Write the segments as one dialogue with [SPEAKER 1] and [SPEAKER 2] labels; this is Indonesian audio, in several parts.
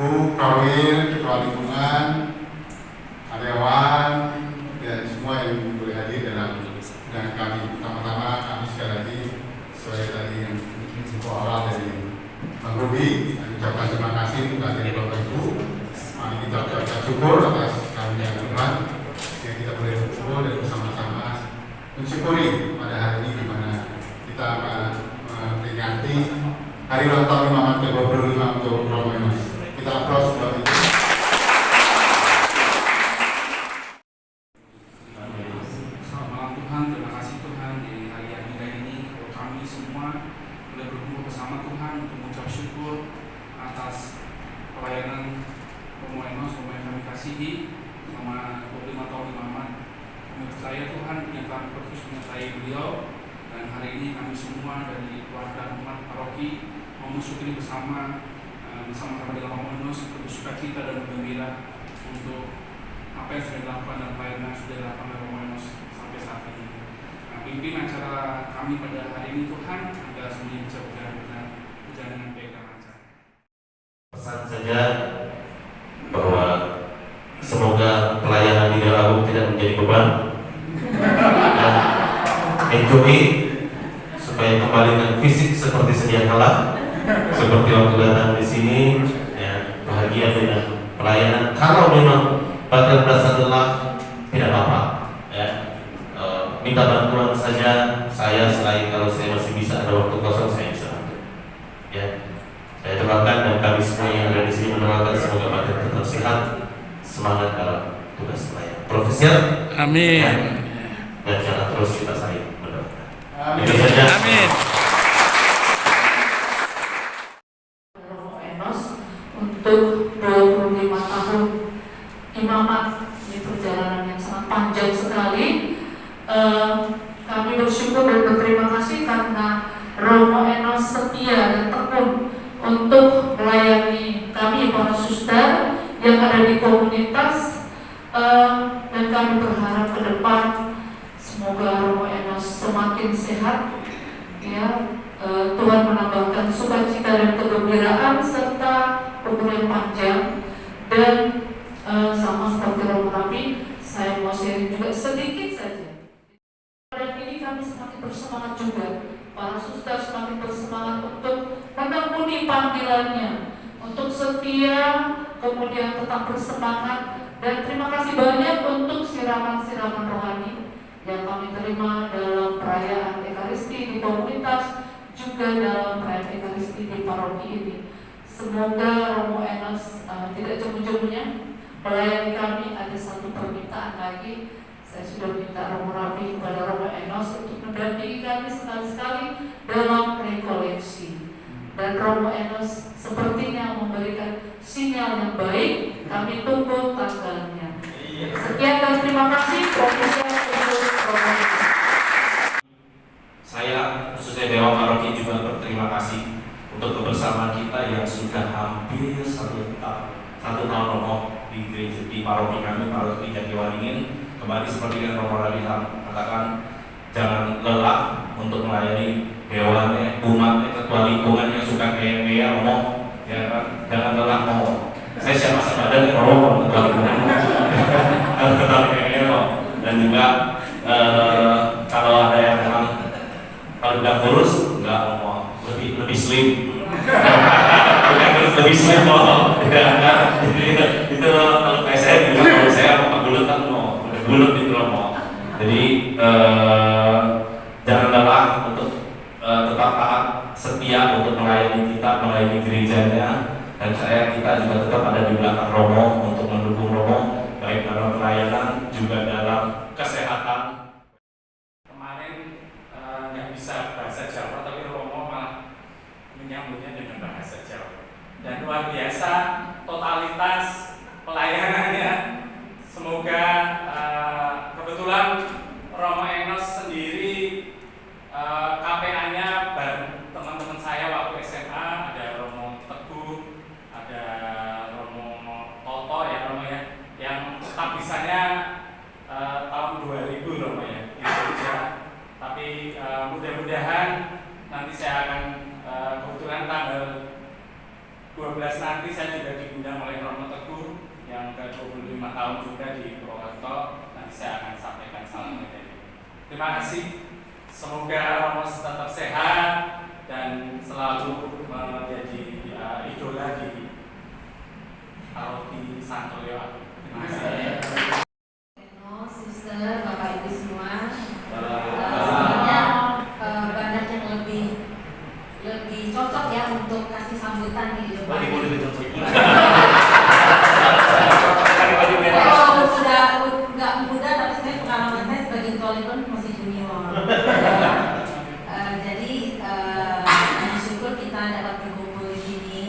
[SPEAKER 1] Ibu Prawir, Ketua Lingkungan, karyawan, dan semua yang boleh hadir dalam undangan kami. Pertama-tama kami sekali lagi sesuai tadi yang info awal dari Bang Ruby, kami ucapkan terima kasih untuk kehadiran Bapak Ibu. Mari kita ucapkan syukur atas karunia Tuhan yang kita boleh berkumpul dan bersama-sama mensyukuri pada hari ini di mana kita akan memperingati hari ulang tahun Imam ke-25 untuk Romo Enos. Kita aplaus buat itu.
[SPEAKER 2] Selamat malam Tuhan, terima kasih Tuhan di hari yang indah ini kalau kami semua boleh berkumpul bersama Tuhan untuk mengucap syukur atas pelayanan Romo Enos, Romo yang kami kasihi selama 25 tahun imaman. Kami percaya Tuhan yang kami terus menyertai beliau, dan hari ini kami semua dari keluarga umat paroki mau mensyukuri bersama-sama dengan Romo Enos, bersuka cita dan bergembira untuk apa yang sudah dilakukan dan pelayanan yang sudah dilakukan oleh Romo Enos sampai saat ini. Nah, pimpin acara kami pada hari ini Tuhan, agar semuanya bisa berjalan dengan baik dan lancar.
[SPEAKER 3] Pesan saja bahwa semoga pelayanan di Dalam tidak menjadi beban dan enjoy supaya kembali dengan fisik seperti sedia kala, seperti waktu datang di sini ya, bahagia dengan pelayanan. Kalau memang bagian berasal lelah, tidak apa-apa ya. Minta bantuan saja, saya selain kalau saya masih bisa ada waktu kosong saya bisa bantu ya. Saya doakan dan kami semua yang ada di sini mendoakan semoga badan tetap sehat, semangat dalam tugas pelayanan profesional.
[SPEAKER 4] Amin.
[SPEAKER 3] Ya. Dan jangan terus kita saling mendoakan.
[SPEAKER 1] Amin.
[SPEAKER 3] Itu saja.
[SPEAKER 4] Amin.
[SPEAKER 5] Romo Enos untuk 25 tahun imamat, ini perjalanan yang sangat panjang sekali. Kami bersyukur dan berterima kasih karena Romo Enos setia dan tekun untuk melayani kami para suster yang ada di komunitas, dan kami berharap ke depan semoga Romo Enos semakin sehat ya. Tuhan menambahkan sukacita dan kegembiraan serta umur yang panjang. Dan sama seperti Romo Rapi, saya mau sharing juga sedikit saja. Dan ini kami semakin bersemangat juga, para suster semakin bersemangat untuk menekuni panggilannya, untuk setia, kemudian tetap bersemangat. Dan terima kasih banyak untuk siraman-siraman rohani yang kami terima dalam perayaan Ekaristi di komunitas, juga dalam perayaan Ekaristi di paroki ini. Semoga Romo Enos tidak jemu-jemunya melayani kami. Ada satu permintaan lagi, saya sudah minta Romo Rapi kepada Romo Enos untuk mendampingi kami sekali-sekali dalam rekoleksi. Dan Romo Enos sepertinya memberikan sinyal yang baik, kami tunggu tanggalnya. Sekian dan terima kasih Profesor untuk Romo Enos.
[SPEAKER 3] Saya khususnya Dewan Paroki juga berterima kasih untuk kebersamaan kita yang sudah hampir satu tahun Romo di gereja di paroki kami, paroki Jatiwaringin. Kembali seperti yang Romo Rabi katakan, jangan lelah untuk melayani dewannya, umatnya, ketua lingkungan yang suka kayak Romo, ya kan? Jangan lelah Romo. Saya siapa badan Romo ketua lingkungan, ketua Romo. Dan juga kalau ada yang memang kalau udah kurus, enggak Romo, lebih slim. Lebih slim Romo. Itu kalau kayak saya bilang, kalau saya apa bulat kan Romo, udah bulat itu Romo. Jadi jangan lelah untuk tetap taat, setia untuk melayani kita, melayani gerejanya, dan kita juga tetap ada di belakang Romo untuk mendukung Romo baik dalam pelayanan juga dalam kesehatan.
[SPEAKER 2] Kemarin nggak bisa bahasa Jawa, tapi Romo malah menyambutnya dengan bahasa Jawa. Dan luar biasa totalitas pelayanannya. Semoga kebetulan Romo Enos sendiri KPA-nya baru teman-teman saya waktu SMA, ada Romo Teguh, ada Romo Toto ya Romo ya, yang tetap bisanya tahun 2000 Romo ya di Jogja. Tapi mudah-mudahan nanti saya akan kebetulan tanggal 12 nanti saya juga diundang
[SPEAKER 4] diundang oleh Romo Teguh yang ke-25 tahun juga di Purwokerto. Nanti saya akan sampaikan salamnya dari. Terima kasih. Semoga Romo tetap sehat dan selalu menjadi idola di paroki Santo Leo Agung. Terima kasih.
[SPEAKER 6] Suster, Bapak Ibu semua, sebenarnya banyak yang lebih cocok ya untuk kasih sambutan di depan. Saya udah muda, tapi sebenarnya pengalaman saya sebagai ketua masih junior. Jadi bersyukur kita dapat berkumpul di sini.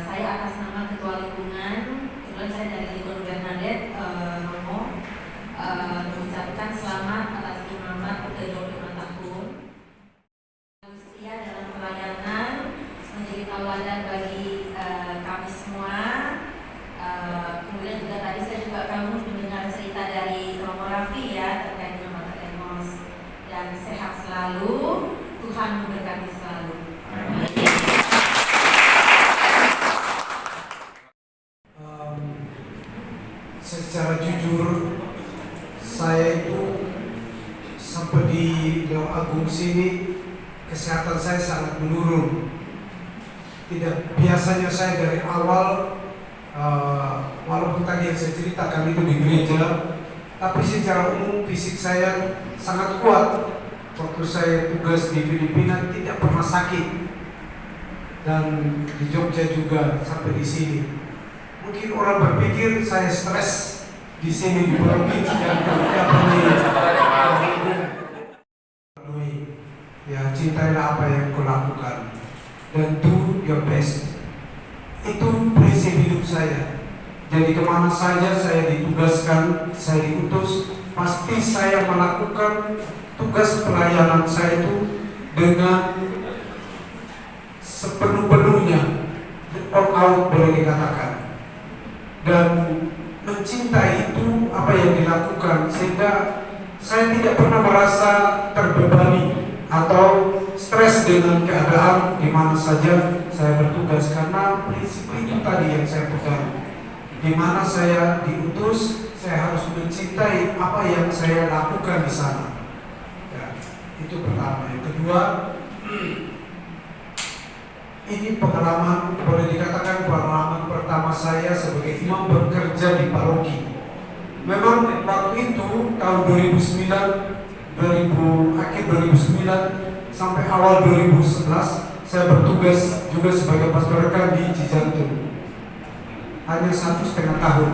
[SPEAKER 6] Saya atas nama Ketua Lingkungan, kebetulan saya dari Lingkungan Bernadette, Romo, mengucapkan selamat atas imamat ke-25 tahun. Setia dalam pelayanan, menjadi tauladan bagi kami semua. Kemudian juga tadi saya juga kamu mendengar cerita dari Romo Raffi ya terkait dengan Mata Emos, dan sehat selalu, Tuhan memberkati selalu.
[SPEAKER 7] Secara jujur, saya itu sampai di Leo Agung sini kesehatan saya sangat menurun. Tidak biasanya saya dari awal, walaupun tadi yang saya ceritakan itu di gereja, tapi secara umum fisik saya sangat kuat. Waktu saya tugas di Filipina tidak pernah sakit, dan di Jogja juga sampai di sini. Mungkin orang berpikir saya stres di sini di paroki ya, cintailah apa yang kau lakukan dan do your best. Itu prinsip hidup saya. Jadi kemana saja saya ditugaskan, saya diutus, pasti saya melakukan tugas pelayanan saya itu dengan sepenuh-penuhnya, all out boleh dikatakan, dan mencintai itu apa yang dilakukan, sehingga saya tidak pernah merasa terbebani atau stres dengan keadaan di mana saja saya bertugas, karena prinsip itu tadi yang saya pegang. Di mana saya diutus, saya harus mencintai apa yang saya lakukan di sana. Ya, itu pertama. Yang kedua, ini pengalaman, boleh dikatakan pengalaman pertama saya sebagai imam bekerja di paroki. Memang waktu itu tahun 2009, akhir 2009 sampai awal 2011 saya bertugas juga sebagai pastor rekan di Cijantung. Hanya 1,5 tahun,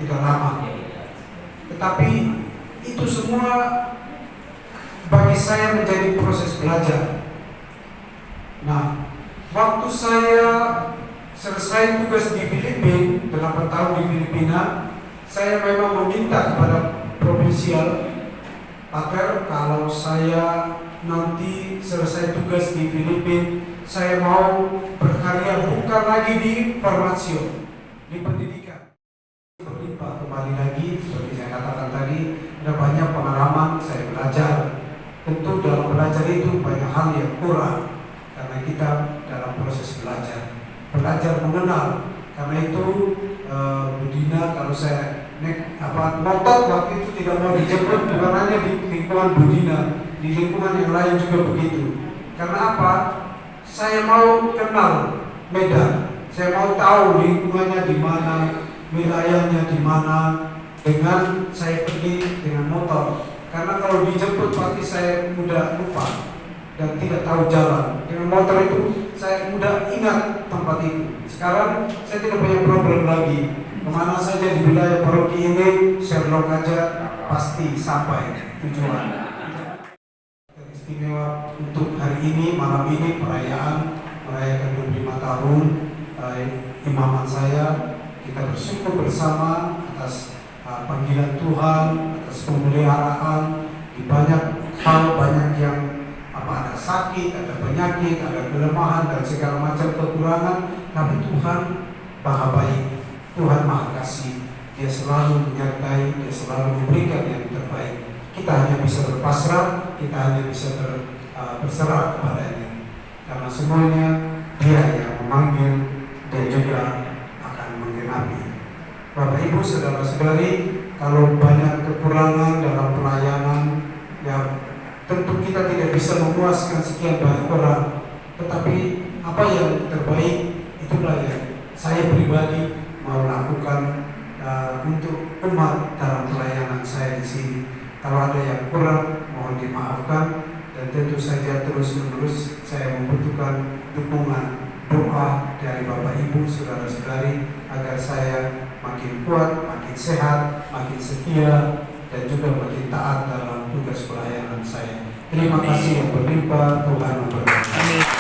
[SPEAKER 7] tidak lama. Tetapi itu semua bagi saya menjadi proses belajar. Nah, waktu saya selesai tugas di Filipina, 8 tahun di Filipina, saya memang meminta kepada provinsial, Pater, kalau saya nanti selesai tugas di Filipina, saya mau berkarya bukan lagi di farmasio, di pendidikan. Berlimpah kembali lagi, seperti saya katakan tadi, ada banyak pengalaman saya belajar. Tentu dalam belajar itu banyak hal yang kurang, karena kita dalam proses belajar mengenal. Karena itu Budina, kalau saya motor waktu itu tidak mau dijemput, bukan hanya di lingkungan Budina, di lingkungan yang lain juga begitu. Karena apa? Saya mau kenal Medan, saya mau tahu lingkungannya di mana, wilayahnya di mana, dengan saya pergi dengan motor. Karena kalau dijemput pasti saya mudah lupa dan tidak tahu jalan. Dengan motor itu saya mudah ingat tempat itu. Sekarang saya tidak punya problem lagi. Kemana saja di wilayah paroki ini, Sherlock aja pasti sampai tujuan. Istimewa untuk hari ini, malam ini merayakan 25 tahun imaman saya. Kita bersyukur bersama atas panggilan Tuhan, atas pemeliharaan di banyak hal, banyak yang ada sakit, ada penyakit, ada kelemahan dan segala macam kekurangan, tapi Tuhan Maha Baik, Tuhan Maha Kasih. Dia selalu menyertai, Dia selalu memberikan yang terbaik. Kita hanya bisa berpasrah, kita hanya bisa berserah kepadanya, karena semuanya Dia yang memanggil, dia juga akan menggenapi. Bapak Ibu saudara-saudari, kalau banyak kekurangan dalam pelayanan, ya tentu kita tidak bisa memuaskan sekian banyak orang, tetapi apa yang terbaik itulah yang saya pribadi mau lakukan untuk umat dalam pelayanan saya di sini. Kalau ada yang kurang, mohon dimaafkan, dan tentu saja terus-menerus saya membutuhkan dukungan doa dari Bapak Ibu saudara-saudari agar saya makin kuat, makin sehat, makin setia, dan juga makin taat dalam tugas pelayanan saya. Terima kasih yang berlimpah, Tuhan memberkati.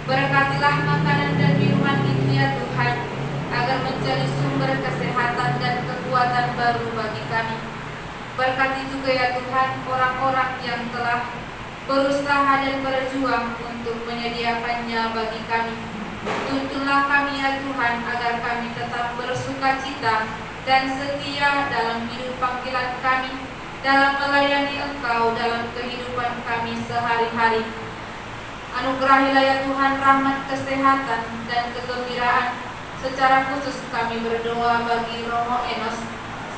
[SPEAKER 8] Berkatilah makanan dan minuman itu ya Tuhan, menjadi sumber kesehatan dan kekuatan baru bagi kami. Berkati juga ya Tuhan orang-orang yang telah berusaha dan berjuang untuk menyediakannya bagi kami. Tuntunlah kami ya Tuhan agar kami tetap bersuka cita dan setia dalam hidup panggilan kami, dalam melayani Engkau dalam kehidupan kami sehari-hari. Anugerahilah ya Tuhan rahmat kesehatan dan kegembiraan. Secara khusus kami berdoa bagi Romo Enos.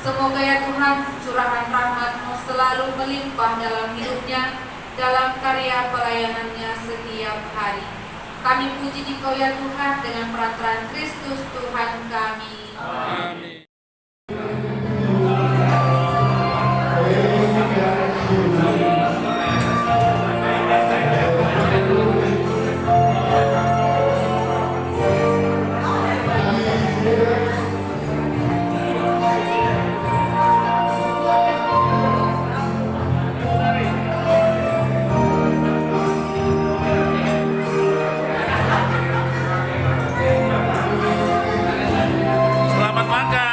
[SPEAKER 8] Semoga ya Tuhan curahan rahmat-Mu selalu melimpah dalam hidupnya, dalam karya pelayanannya setiap hari. Kami puji Dikau ya Tuhan dengan peraturan Kristus Tuhan kami.
[SPEAKER 2] Amin. Selamat makan.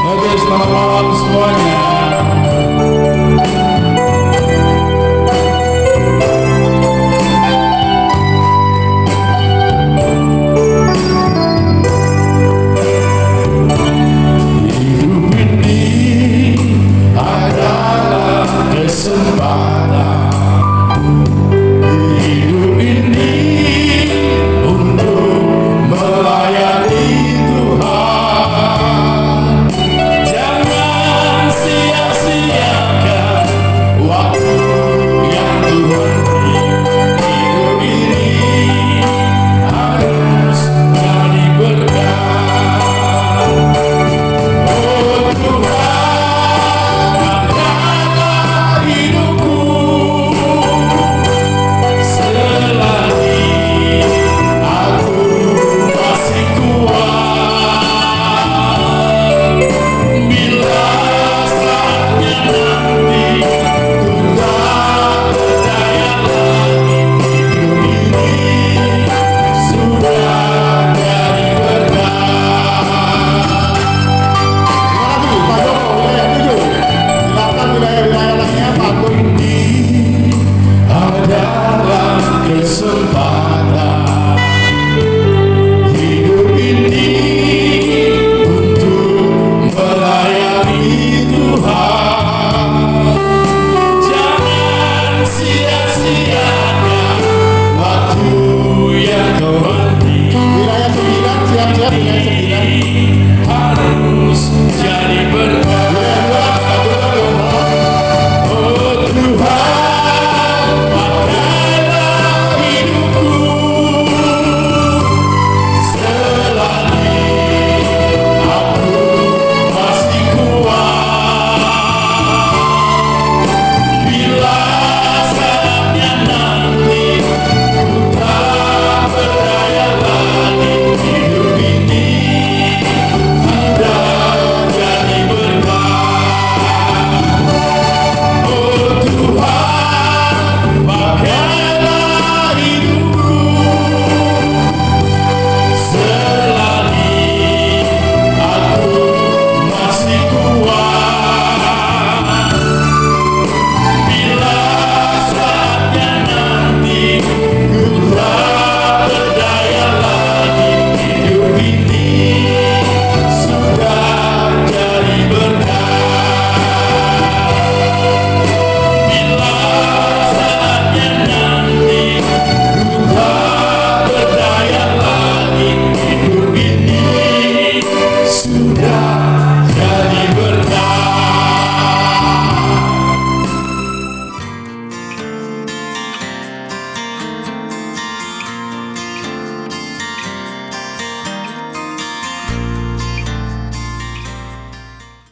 [SPEAKER 9] Oke, selamat malam semuanya. Hidup ini adalah kesempatan